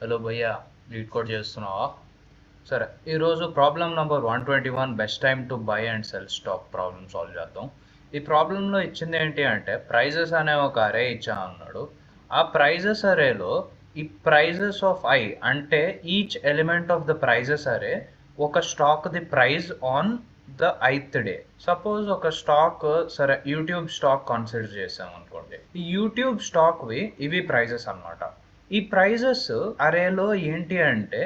Hello భయ్యా, lead code చేస్తున్నావా? సరే, ఈరోజు problem number 121 best time to buy and cell stock problem solve చేద్దాం. ఈ ప్రాబ్లంలో ఇచ్చింది ఏంటి అంటే ప్రైజెస్ అనే ఒక అరే ఇచ్చా అన్నాడు. ఆ ప్రైజెస్ అరేలో ఈ ప్రైజెస్ ఆఫ్ ఐ అంటే each element of the prices అరే ఒక stock the price on the ith day. Suppose ఒక స్టాక్, సరే యూట్యూబ్ స్టాక్ కన్సిడర్ చేసాం అనుకోండి. ఈ యూట్యూబ్ స్టాక్వి ఇవి ప్రైజెస్ అన్నమాట. ఈ ప్రైజెస్ అరేలో ఏంటి అంటే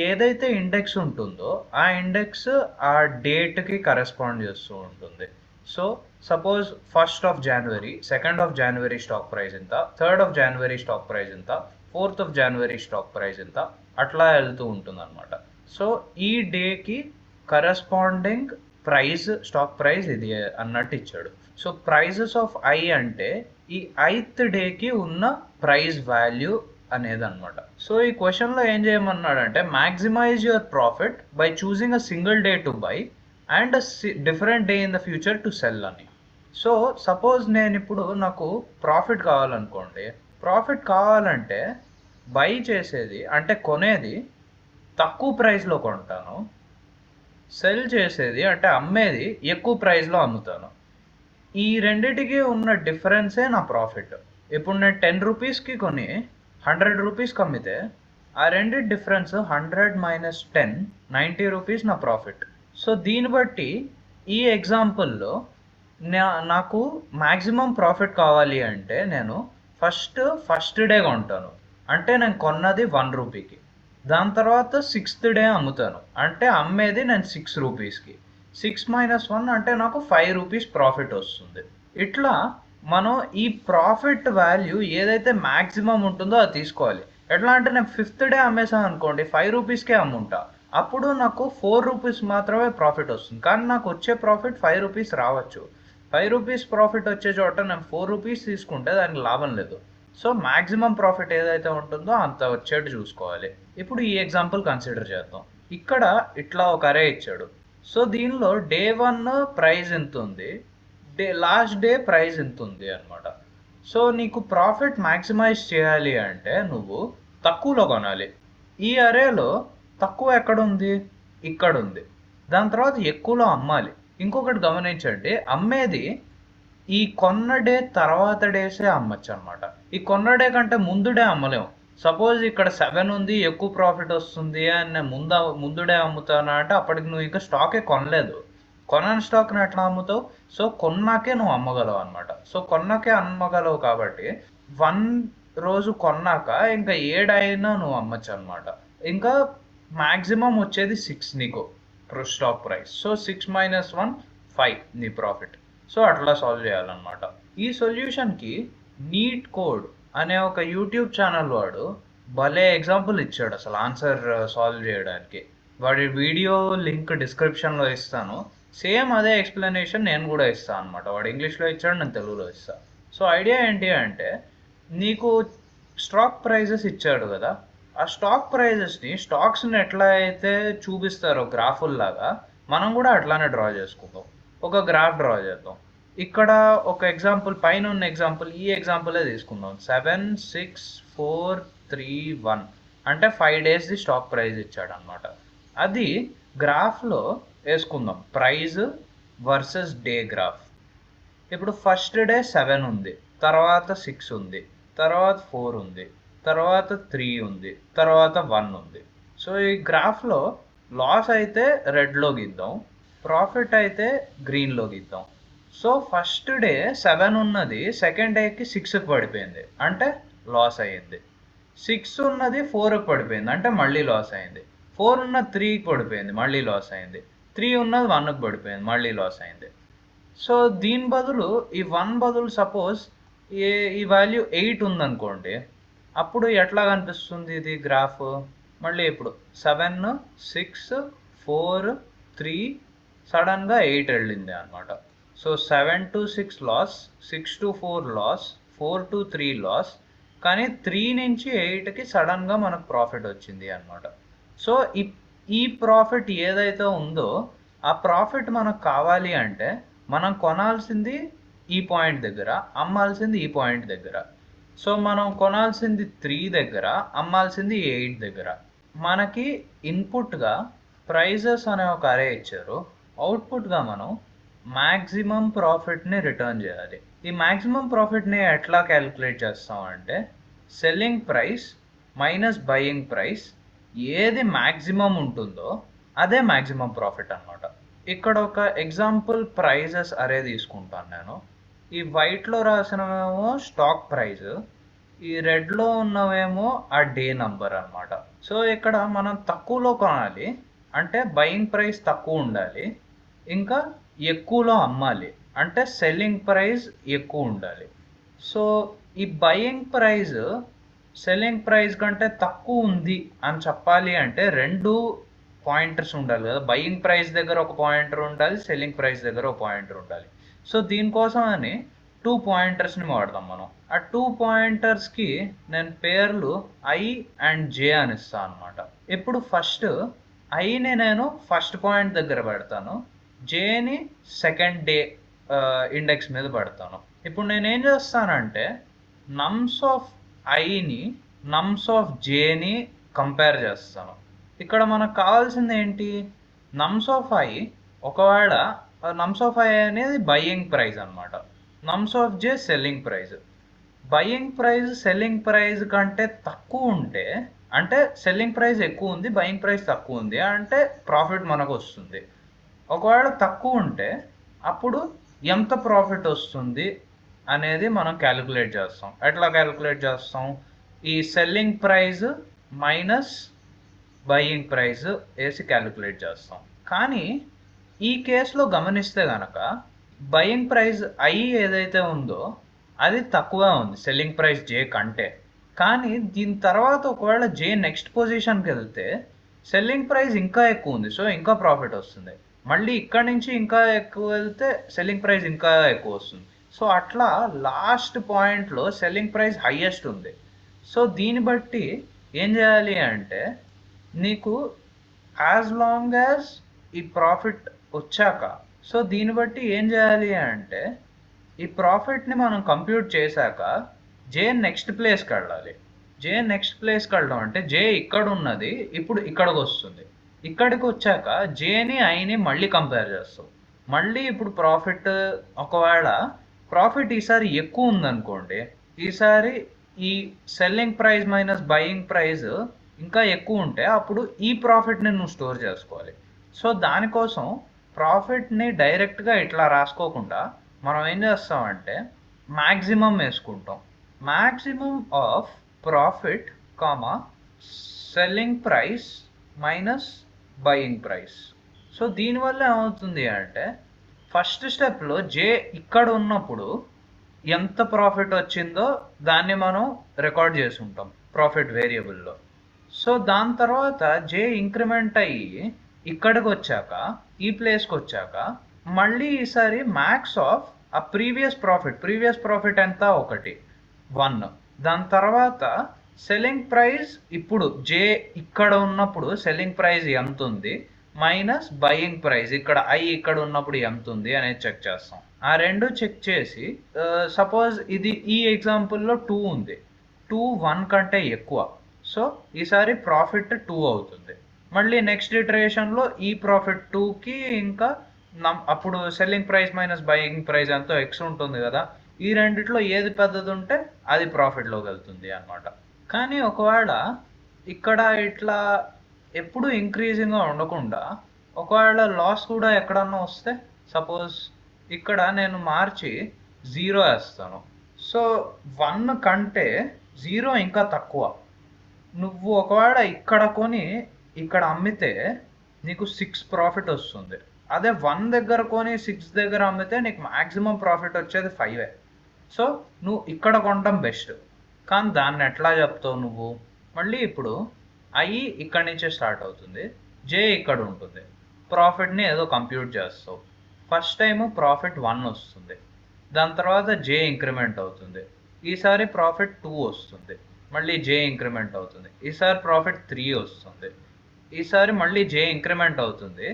ఏదైతే ఇండెక్స్ ఉంటుందో ఆ ఇండెక్స్ ఆ డేట్కి కరెస్పాండ్ చేస్తూ ఉంటుంది. So suppose 1st of January, 2nd of January stock price ఎంత, 3rd of January stock price ఎంత, 4th of January stock price ఎంత, అట్లా వెళ్తూ ఉంటుంది అనమాట. సో ఈ డేకి కరెస్పాండింగ్ ప్రైస్, స్టాక్ ప్రైస్ ఇది అన్నట్టు ఇచ్చాడు. సో ప్రైజెస్ ఆఫ్ ఐ అంటే ఈ ఐత్ డేకి ఉన్న ప్రైస్ వాల్యూ అనేది అనమాట. సో ఈ క్వశ్చన్లో ఏం చేయమన్నాడంటే maximize your profit by choosing a single day to buy and different day in the future to sell అని. సో సపోజ్ నేను ఇప్పుడు నాకు ప్రాఫిట్ కావాలనుకోండి. ప్రాఫిట్ కావాలంటే బై చేసేది అంటే కొనేది తక్కువ ప్రైస్లో కొంటాను, సెల్ చేసేది అంటే అమ్మేది ఎక్కువ ప్రైస్లో అమ్ముతాను. ఈ రెండిటికి ఉన్న డిఫరెన్సే నా ప్రాఫిట్. ఇప్పుడు నేను 10 రూపీస్కి కొని 100 రూపీస్కి అమ్మితే ఆ రెండు డిఫరెన్స్ 100 మైనస్ 10 90 రూపీస్ నా ప్రాఫిట్. సో దీన్ని బట్టి ఈ ఎగ్జాంపుల్లో నాకు మ్యాక్సిమం ప్రాఫిట్ కావాలి అంటే నేను ఫస్ట్ డే కొంటాను, అంటే నేను కొన్నది 1 రూపీకి. దాని తర్వాత 6th డే అమ్ముతాను, అంటే అమ్మేది నేను 6 రూపీస్కి. 6 మైనస్ 1 అంటే నాకు 5 రూపీస్ ప్రాఫిట్ వస్తుంది. ఇట్లా మనం ఈ ప్రాఫిట్ వాల్యూ ఏదైతే మ్యాక్సిమం ఉంటుందో అది తీసుకోవాలి. ఎట్లా అంటే నేను 5th డే అమ్మేసాను అనుకోండి, 5 రూపీస్కే అమ్ముంటా, అప్పుడు నాకు 4 రూపీస్ మాత్రమే ప్రాఫిట్ వస్తుంది. కానీ నాకు వచ్చే ప్రాఫిట్ 5 రూపీస్ రావచ్చు. 5 రూపీస్ ప్రాఫిట్ వచ్చే చోట నేను 4 రూపీస్ తీసుకుంటే దానికి లాభం లేదు. సో మ్యాక్సిమం ప్రాఫిట్ ఏదైతే ఉంటుందో అంత వచ్చేట్టు చూసుకోవాలి. ఇప్పుడు ఈ ఎగ్జాంపుల్ కన్సిడర్ చేద్దాం. ఇక్కడ ఇట్లా ఒక అరే ఇచ్చాడు. సో దీనిలో డే 1 ప్రైస్ ఎంత ఉంది, లాస్ట్ డే ప్రైస్ ఎంత ఉంది అనమాట. సో నీకు ప్రాఫిట్ మ్యాక్సిమైజ్ చేయాలి అంటే నువ్వు తక్కువలో కొనాలి. ఈ అరేలో తక్కువ ఎక్కడ ఉంది, ఇక్కడ ఉంది. దాని తర్వాత ఎక్కువలో అమ్మాలి. ఇంకొకటి గమనించండి, అమ్మేది ఈ కొన్న డే తర్వాత డేసే అమ్మచ్చు అనమాట. ఈ కొన్న డే కంటే ముందు డే అమ్మలేము. సపోజ్ ఇక్కడ 7 ఉంది, ఎక్కువ ప్రాఫిట్ వస్తుంది అని నేను ముందు డే అమ్ముతానా అంటే అప్పటికి నువ్వు ఇంకా స్టాకే కొనలేదు. కొనని స్టాక్ని ఎట్లా అమ్ముతావు? సో కొన్నాకే నువ్వు అమ్మగలవు అనమాట. సో కొన్నాకే అమ్మగలవు కాబట్టి 1 రోజు కొన్నాక ఇంకా 7 అయినా నువ్వు అమ్మచ్చు అనమాట. ఇంకా మ్యాక్సిమం వచ్చేది 6 నీకు స్టాక్ ప్రైస్. సో 6 మైనస్ 1 5 నీ ప్రాఫిట్. సో అట్లా సాల్వ్ చేయాలన్నమాట. ఈ సొల్యూషన్కి నీట్ కోడ్ అనే ఒక యూట్యూబ్ ఛానల్ వాడు భలే ఎగ్జాంపుల్ ఇచ్చాడు అసలు ఆన్సర్ సాల్వ్ చేయడానికి. వాడి వీడియో లింక్ డిస్క్రిప్షన్లో ఇస్తాను. సేమ్ అదే ఎక్స్ప్లెనేషన్ నేను కూడా ఇస్తాను అనమాట. వాడు ఇంగ్లీష్లో ఇచ్చాడు, నేను తెలుగులో ఇస్తాను. సో ఐడియా ఏంటి అంటే నీకు స్టాక్ ప్రైజెస్ ఇచ్చాడు కదా, ఆ స్టాక్ ప్రైజెస్ని స్టాక్స్ని ఎట్లా అయితే చూపిస్తారో గ్రాఫుల్లాగా మనం కూడా అట్లానే డ్రా చేసుకుందాం. ఒక గ్రాఫ్ డ్రా చేద్దాం. ఇక్కడ ఒక ఎగ్జాంపుల్, పైన ఉన్న ఎగ్జాంపుల్, ఈ ఎగ్జాంపులే తీసుకుందాం. 7 6 4 3 1 అంటే 5 డేస్ది స్టాక్ ప్రైస్ ఇచ్చాడు అనమాట. అది గ్రాఫ్లో వేసుకుందాం, ప్రైజ్ వర్సెస్ డే గ్రాఫ్. ఇప్పుడు ఫస్ట్ డే 7 ఉంది, తర్వాత 6 ఉంది, తర్వాత 4 ఉంది, తర్వాత 3 ఉంది, తర్వాత 1 ఉంది. సో ఈ గ్రాఫ్లో లాస్ అయితే రెడ్లో గీద్దాం, ప్రాఫిట్ అయితే గ్రీన్లో గీద్దాం. సో ఫస్ట్ డే 7 ఉన్నది సెకండ్ డేకి 6కి పడిపోయింది, అంటే లాస్ అయ్యింది. 6 ఉన్నది 4కి పడిపోయింది, అంటే మళ్ళీ లాస్ అయింది. 4 ఉన్నది 3కి పడిపోయింది, మళ్ళీ లాస్ అయింది. 3 ఉన్నది 1కి పడిపోయింది, మళ్ళీ లాస్ అయింది. సో దీని బదులు ఈ 1 బదులు సపోజ్ ఈ వాల్యూ 8 ఉందనుకోండి, అప్పుడు ఎట్లా కనిపిస్తుంది ఇది గ్రాఫ్? మళ్ళీ ఇప్పుడు 7 6 4 3 సడన్గా 8 వెళ్ళింది అనమాట. So 7 to 6 loss, 6 to 4 loss, 4 to 3 loss, కానీ 3 నుంచి 8కి సడన్గా మనకు ప్రాఫిట్ వచ్చింది అనమాట. సో ఈ ప్రాఫిట్ ఏదైతే ఉందో ఆ ప్రాఫిట్ మనకు కావాలి అంటే మనం కొనాల్సింది ఈ పాయింట్ దగ్గర, అమ్మాల్సింది ఈ పాయింట్ దగ్గర. సో మనం కొనాల్సింది 3 దగ్గర, అమ్మాల్సింది 8 దగ్గర. మనకి ఇన్పుట్గా ప్రైజెస్ అనే ఒక అరే ఇచ్చారు. అవుట్పుట్గా మనం మ్యాక్సిమం ప్రాఫిట్ని రిటర్న్ చేయాలి. ఈ మ్యాక్సిమం ప్రాఫిట్ని ఎట్లా క్యాలిక్యులేట్ చేస్తామంటే selling price minus buying price, ఏది మ్యాక్సిమం ఉంటుందో అదే మ్యాక్సిమం ప్రాఫిట్ అనమాట. ఇక్కడ ఒక ఎగ్జాంపుల్ ప్రైజెస్ అరే తీసుకుంటాను నేను. ఈ వైట్లో రాసినవేమో స్టాక్ ప్రైస్, ఈ రెడ్లో ఉన్నవేమో ఆ డే నంబర్ అనమాట. సో ఇక్కడ మనం తక్కువలో కొనాలి అంటే బయింగ్ ప్రైస్ తక్కువ ఉండాలి, ఇంకా ఎక్కువలో అమ్మాలి అంటే సెల్లింగ్ ప్రైస్ ఎక్కువ ఉండాలి. సో ఈ బయింగ్ ప్రైస్ సెల్లింగ్ ప్రైస్ కంటే తక్కువ ఉంది అని చెప్పాలి అంటే రెండు పాయింటర్స్ ఉండాలి కదా. బయింగ్ ప్రైస్ దగ్గర ఒక పాయింటర్ ఉండాలి, సెల్లింగ్ ప్రైస్ దగ్గర ఒక పాయింటర్ ఉండాలి. సో దీనికోసం అని 2 పాయింటర్స్ని వాడదాం మనం. ఆ 2 పాయింటర్స్కి నేను పేర్లు ఐ అండ్ జే అని ఇస్తాను అనమాట. ఇప్పుడు ఫస్ట్ ఐని నేను ఫస్ట్ పాయింట్ దగ్గర పెడతాను, జేని సెకండ్ డే ఇండెక్స్ మీద పెడతాను. ఇప్పుడు నేనేం చేస్తానంటే నమ్స్ ఆఫ్ ఐని నమ్స్ ఆఫ్ జేని కంపేర్ చేస్తాను. ఇక్కడ మనకు కావాల్సింది ఏంటి, నమ్స్ ఆఫ్ ఐ. ఒకవేళ నమ్స్ ఆఫ్ ఐ అనేది బయింగ్ ప్రైస్ అనమాట, nums of J selling price. Buying price selling price కంటే తక్కువ ఉంటే అంటే సెల్లింగ్ ప్రైస్ ఎక్కువ ఉంది, బయింగ్ ప్రైస్ తక్కువ ఉంది అంటే ప్రాఫిట్ మనకు వస్తుంది. ఒకవేళ తక్కువ ఉంటే అప్పుడు ఎంత ప్రాఫిట్ వస్తుంది అనేది మనం క్యాలిక్యులేట్ చేస్తాం. ఎట్లా క్యాలిక్యులేట్ చేస్తాం, ఈ selling price minus buying price వేసి క్యాలిక్యులేట్ చేస్తాం. కానీ ఈ కేసులో గమనిస్తే కనుక బయింగ్ ప్రైస్ ఐ ఏదైతే ఉందో అది తక్కువ ఉంది సెల్లింగ్ ప్రైస్ జే కంటే. కానీ దీని తర్వాత ఒకవేళ జే నెక్స్ట్ పొజిషన్కి వెళ్తే సెల్లింగ్ ప్రైస్ ఇంకా ఎక్కువ ఉంది, సో ఇంకా ప్రాఫిట్ వస్తుంది. మళ్ళీ ఇక్కడ నుంచి ఇంకా ఎక్కువ వెళ్తే సెల్లింగ్ ప్రైస్ ఇంకా ఎక్కువ వస్తుంది. సో అట్లా లాస్ట్ పాయింట్లో సెల్లింగ్ ప్రైస్ హైయెస్ట్ ఉంది. సో దీన్ని బట్టి ఏం చేయాలి అంటే నీకు యాజ్ లాంగ్ యాజ్ ఈ ప్రాఫిట్ వచ్చాక, సో దీన్ని బట్టి ఏం చేయాలి అంటే ఈ ప్రాఫిట్ని మనం కంప్యూట్ చేశాక జే నెక్స్ట్ ప్లేస్కి వెళ్ళాలి. జే నెక్స్ట్ ప్లేస్కి వెళ్ళడం అంటే జే ఇక్కడ ఉన్నది ఇప్పుడు ఇక్కడికి వస్తుంది. ఇక్కడికి వచ్చాక జేని ఐని మళ్ళీ కంపేర్ చేస్తాం. మళ్ళీ ఇప్పుడు ప్రాఫిట్, ఒకవేళ ప్రాఫిట్ ఈసారి ఎక్కువ ఉందనుకోండి, ఈసారి ఈ selling price minus buying price ఇంకా ఎక్కువ ఉంటే అప్పుడు ఈ ప్రాఫిట్ని నువ్వు స్టోర్ చేసుకోవాలి. సో దానికోసం ప్రాఫిట్ని డైరెక్ట్గా ఇట్లా రాసుకోకుండా మనం ఏం చేస్తామంటే మ్యాక్సిమం వేసుకుంటాం. Maximum of profit comma selling price minus buying price. So దీనివల్ల ఏమవుతుంది అంటే ఫస్ట్ స్టెప్లో జే ఇక్కడ ఉన్నప్పుడు ఎంత ప్రాఫిట్ వచ్చిందో దాన్ని మనం రికార్డ్ చేసుకుంటాం ప్రాఫిట్ వేరియబుల్లో. సో దాని తర్వాత జే ఇంక్రిమెంట్ అయ్యి ఇక్కడికి వచ్చాక ఈ ప్లేస్కి వచ్చాక మళ్ళీ ఈసారి మ్యాక్స్ ఆఫ్ ఆ ప్రీవియస్ ప్రాఫిట్ ఎంత, 1. దాని తర్వాత సెల్లింగ్ ప్రైస్ ఇప్పుడు జే ఇక్కడ ఉన్నప్పుడు సెల్లింగ్ ప్రైస్ ఎంత ఉంది మైనస్ బయింగ్ ప్రైస్ ఇక్కడ ఐ ఇక్కడ ఉన్నప్పుడు ఎంత ఉంది అనేది చెక్ చేస్తాం. ఆ రెండు చెక్ చేసి సపోజ్ ఇది ఈ ఎగ్జాంపుల్లో 2 ఉంది, 2 1 కంటే ఎక్కువ, సో ఈసారి ప్రాఫిట్ 2 అవుతుంది. మళ్ళీ నెక్స్ట్ ఇటరేషన్లో ఈ ప్రాఫిట్ 2కి ఇంకా అప్పుడు selling price minus buying price ఎంతో ఎక్స్ ఉంటుంది కదా, ఈ రెండిట్లో ఏది పెద్దది ఉంటే అది ప్రాఫిట్లోకి వెళ్తుంది అనమాట. కానీ ఒకవేళ ఇక్కడ ఇట్లా ఎప్పుడు ఇంక్రీజింగ్గా ఉండకుండా ఒకవేళ లాస్ కూడా ఎక్కడన్నా వస్తే, సపోజ్ ఇక్కడ నేను మార్చి 0 వేస్తాను. సో 1 కంటే 0 ఇంకా తక్కువ. నువ్వు ఒకవేళ ఇక్కడ కొని ఇక్కడ అమ్మితే నీకు 6 ప్రాఫిట్ వస్తుంది. అదే 1 దగ్గర కొని 6 దగ్గర అమ్మితే నీకు మ్యాక్సిమం ప్రాఫిట్ వచ్చేది 5. సో నువ్వు ఇక్కడ కొనడం బెస్ట్. కానీ దాన్ని ఎట్లా చెప్తావు నువ్వు, మళ్ళీ ఇప్పుడు ఐ ఇక్కడి నుంచే స్టార్ట్ అవుతుంది, జే ఇక్కడ ఉంటుంది, ప్రాఫిట్ని ఏదో కంప్యూట్ చేస్తావు. ఫస్ట్ టైము ప్రాఫిట్ 1 వస్తుంది, దాని తర్వాత జే ఇంక్రిమెంట్ అవుతుంది, ఈసారి ప్రాఫిట్ 2 వస్తుంది, మళ్ళీ జే ఇంక్రిమెంట్ అవుతుంది, ఈసారి ప్రాఫిట్ 3 వస్తుంది, ఈసారి మళ్ళీ జే ఇంక్రిమెంట్ అవుతుంది.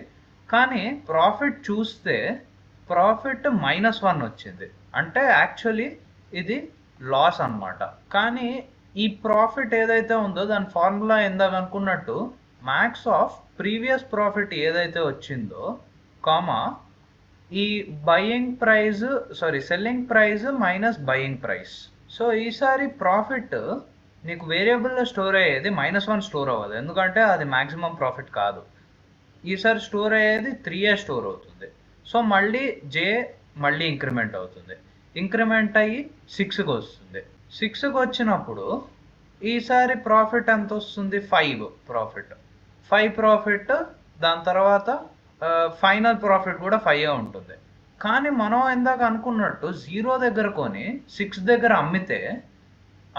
కానీ ప్రాఫిట్ చూస్తే ప్రాఫిట్ -1 వచ్చింది. అంటే యాక్చువల్లీ ఇది లాస్ అన్నమాట. కానీ ఈ ప్రాఫిట్ ఏదైతే ఉందో దాని ఫార్ములా ఇందాక అనుకున్నట్టు మ్యాక్స్ ఆఫ్ ప్రీవియస్ ప్రాఫిట్ ఏదైతే వచ్చిందో కామా ఈ selling price minus buying price. So ఈసారి ప్రాఫిట్ నీకు వేరియబుల్లో స్టోర్ అయ్యేది -1 స్టోర్ అవ్వదు, ఎందుకంటే అది మ్యాక్సిమం ప్రాఫిట్ కాదు. ఈసారి స్టోర్ అయ్యేది 3 స్టోర్ అవుతుంది. సో మళ్ళీ మళ్ళీ ఇంక్రిమెంట్ అవుతుంది, ఇంక్రిమెంట్ అయ్యి 6కి వస్తుంది. 6కి వచ్చినప్పుడు ఈసారి ప్రాఫిట్ ఎంత వస్తుంది? 5 ప్రాఫిట్. దాని తర్వాత ఫైనల్ ప్రాఫిట్ కూడా 5 ఉంటుంది. కానీ మనం ఇందాక అనుకున్నట్టు 0 దగ్గర కొని 6 దగ్గర అమ్మితే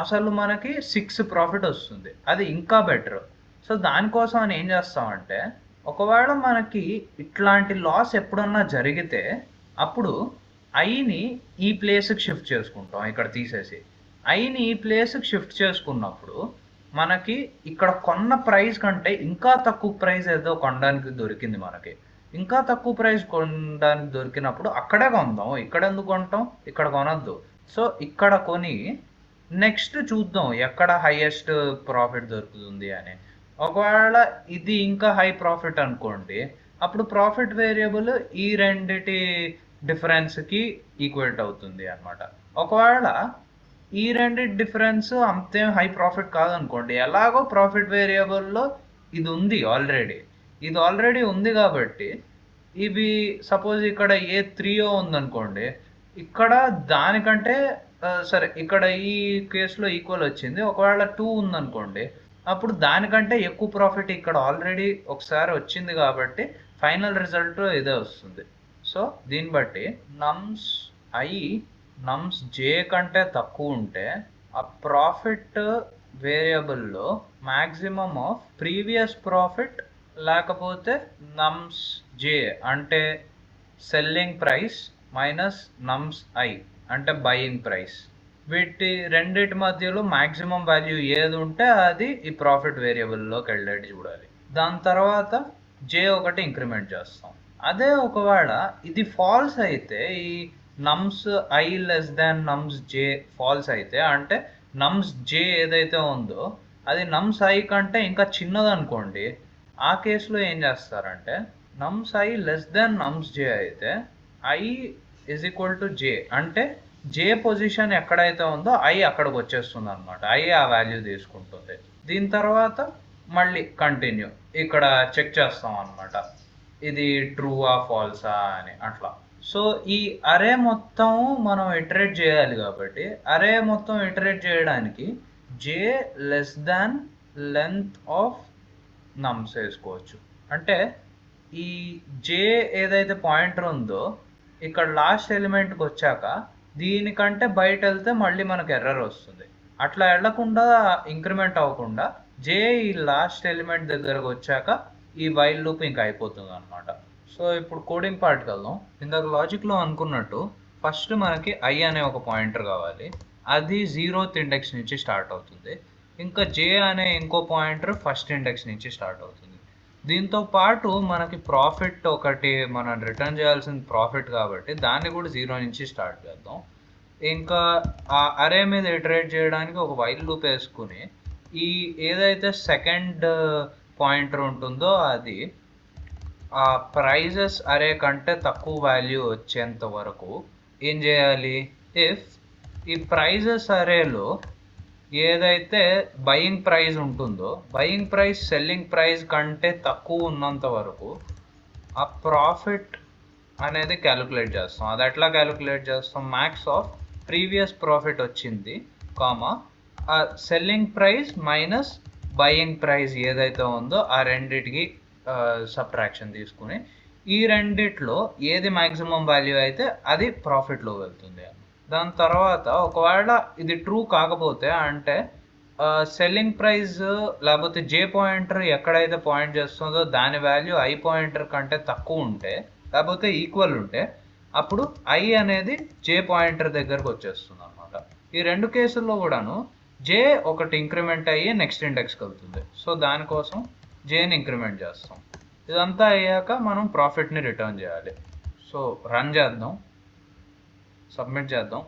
అసలు మనకి 6 ప్రాఫిట్ వస్తుంది, అది ఇంకా బెటర్. సో దానికోసం అని ఏం చేస్తామంటే, ఒకవేళ మనకి ఇట్లాంటి లాస్ ఎప్పుడన్నా జరిగితే అప్పుడు ఐని ఈ ప్లేస్కి షిఫ్ట్ చేసుకుంటాం. ఇక్కడ తీసేసి ఐని ఈ ప్లేస్కి షిఫ్ట్ చేసుకున్నప్పుడు మనకి ఇక్కడ కొన్న ప్రైస్ కంటే ఇంకా తక్కువ ప్రైస్ ఏదో కొనడానికి దొరికింది. మనకి ఇంకా తక్కువ ప్రైస్ కొనడానికి దొరికినప్పుడు అక్కడే కొందాం, ఇక్కడ ఎందుకు కొంటాం, ఇక్కడ కొనద్దు. సో ఇక్కడ కొని నెక్స్ట్ చూద్దాం ఎక్కడ హైయెస్ట్ ప్రాఫిట్ దొరుకుతుంది అని. ఒకవేళ ఇది ఇంకా హై ప్రాఫిట్ అనుకోండి, అప్పుడు ప్రాఫిట్ వేరియబుల్ ఈ రెండిటి డిఫరెన్స్కి ఈక్వేట్ అవుతుంది అన్నమాట. ఒకవేళ ఈ రెండిటి డిఫరెన్స్ అంతే హై ప్రాఫిట్ కాదనుకోండి, ఎలాగో ప్రాఫిట్ వేరియబుల్లో ఇది ఆల్రెడీ ఉంది కాబట్టి ఇవి సపోజ్ ఇక్కడ ఏ 3 ఉందనుకోండి, ఇక్కడ దానికంటే సరే ఇక్కడ ఈ కేసులో ఈక్వల్ వచ్చింది. ఒకవేళ 2 ఉందనుకోండి, అప్పుడు దానికంటే ఎక్కువ ప్రాఫిట్ ఇక్కడ ఆల్రెడీ ఒకసారి వచ్చింది కాబట్టి ఫైనల్ రిజల్ట్ ఇదే వస్తుంది. సో దీన్ని బట్టి నమ్స్ జే కంటే తక్కువ ఉంటే ఆ ప్రాఫిట్ వేరియబుల్లో మ్యాక్సిమం ఆఫ్ ప్రీవియస్ ప్రాఫిట్ లేకపోతే నమ్స్ జే అంటే selling price minus nums I అంటే బయింగ్ ప్రైస్, వీటి రెండిటి మధ్యలో మ్యాక్సిమం వాల్యూ ఏది ఉంటే అది ఈ ప్రాఫిట్ వేరియబుల్లోకి వెళ్ళేది చూడాలి. దాని తర్వాత జే ఒకటి ఇంక్రిమెంట్ చేస్తాం. అదే ఒకవేళ ఇది ఫాల్స్ అయితే, ఈ nums I less than nums J false అయితే, అంటే నమ్స్ జే ఏదైతే ఉందో అది నమ్స్ ఐ కంటే ఇంకా చిన్నదనుకోండి, ఆ కేసులో ఏం చేస్తారంటే నమ్స్ ఐ లెస్ దాన్ నమ్స్ జే అయితే ఐ ఈజ్ ఈక్వల్ టు జే, అంటే జే పొజిషన్ ఎక్కడైతే ఉందో ఐ అక్కడికి వచ్చేస్తుంది అనమాట. ఐ ఆ వాల్యూ తీసుకుంటుంది. దీని తర్వాత మళ్ళీ కంటిన్యూ ఇక్కడ చెక్ చేస్తాం అనమాట, ఇది ట్రూవా ఫాల్సా అని అట్లా. సో ఈ అరే మొత్తం మనం ఇటరేట్ చేయాలి కాబట్టి అరే మొత్తం ఇటరేట్ చేయడానికి J less than length of nums వేసుకోవచ్చు. అంటే ఈ జే ఏదైతే పాయింటర్ ఉందో ఇక్కడ లాస్ట్ ఎలిమెంట్కి వచ్చాక దీనికంటే బయట వెళ్తే మళ్ళీ మనకు ఎర్రర్ వస్తుంది. అట్లా వెళ్లకుండా ఇంక్రిమెంట్ అవ్వకుండా జే ఈ లాస్ట్ ఎలిమెంట్ దగ్గరకు వచ్చాక ఈ వైల్ లూప్ ఇంకా అయిపోతుంది అనమాట. సో ఇప్పుడు కోడింగ్ పార్ట్కి వెళ్దాం. ఇందాక లాజిక్లో అనుకున్నట్టు ఫస్ట్ మనకి ఐ అనే ఒక పాయింటర్ కావాలి, అది 0th ఇండెక్స్ నుంచి స్టార్ట్ అవుతుంది. ఇంకా జే అనే ఇంకో పాయింటర్ ఫస్ట్ ఇండెక్స్ నుంచి స్టార్ట్ అవుతుంది. దీంతో పాటు మనకి ప్రాఫిట్ ఒకటి మనం రిటర్న్ చేయాల్సిన ప్రాఫిట్ కాబట్టి దాన్ని కూడా 0 నుంచి స్టార్ట్ చేద్దాం. ఇంకా ఆ అరే మీద ఇటరేట్ చేయడానికి ఒక వైల్ లూప్ వేసుకుని ఈ ఏదైతే సెకండ్ పాయింటర్ ఉంటుందో అది ఆ ప్రైజెస్ అరే కంటే తక్కువ వాల్యూ వచ్చేంత వరకు ఏం చేయాలి, ఇఫ్ ఈ ప్రైజెస్ అరేలో ఏదైతే బయింగ్ ప్రైస్ ఉంటుందో బయింగ్ ప్రైస్ సెల్లింగ్ ప్రైస్ కంటే తక్కువ ఉన్నంత వరకు ఆ ప్రాఫిట్ అనేది క్యాలిక్యులేట్ చేస్తాం. అది ఎట్లా క్యాలిక్యులేట్ చేస్తాం, మ్యాక్స్ ఆఫ్ ప్రీవియస్ ప్రాఫిట్ వచ్చింది కామా ఆ selling price minus buying price ఏదైతే ఉందో ఆ రెండిటికి సబ్ట్రాక్షన్ తీసుకుని ఈ రెండిట్లో ఏది మ్యాక్సిమం వాల్యూ అయితే అది ప్రాఫిట్లో వెళ్తుంది. దాని తర్వాత ఒకవేళ ఇది ట్రూ కాకపోతే, అంటే సెల్లింగ్ ప్రైస్ లేకపోతే జే పాయింటర్ ఎక్కడైతే పాయింట్ చేస్తుందో దాని వాల్యూ ఐ పాయింటర్ కంటే తక్కువ ఉంటే లేకపోతే ఈక్వల్ ఉంటే అప్పుడు ఐ అనేది జే పాయింటర్ దగ్గరకు వచ్చేస్తుంది అనమాట. ఈ రెండు కేసుల్లో కూడాను జే ఒకటి ఇంక్రిమెంట్ అయ్యి నెక్స్ట్ ఇండెక్స్కి వెళ్తుంది. సో దానికోసం జేని ఇంక్రిమెంట్ చేస్తాం. ఇదంతా అయ్యాక మనం ప్రాఫిట్ని రిటర్న్ చేయాలి. సో రన్ చేద్దాం, సబ్మిట్ చేద్దాం.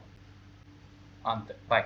అంతే. బాయ్.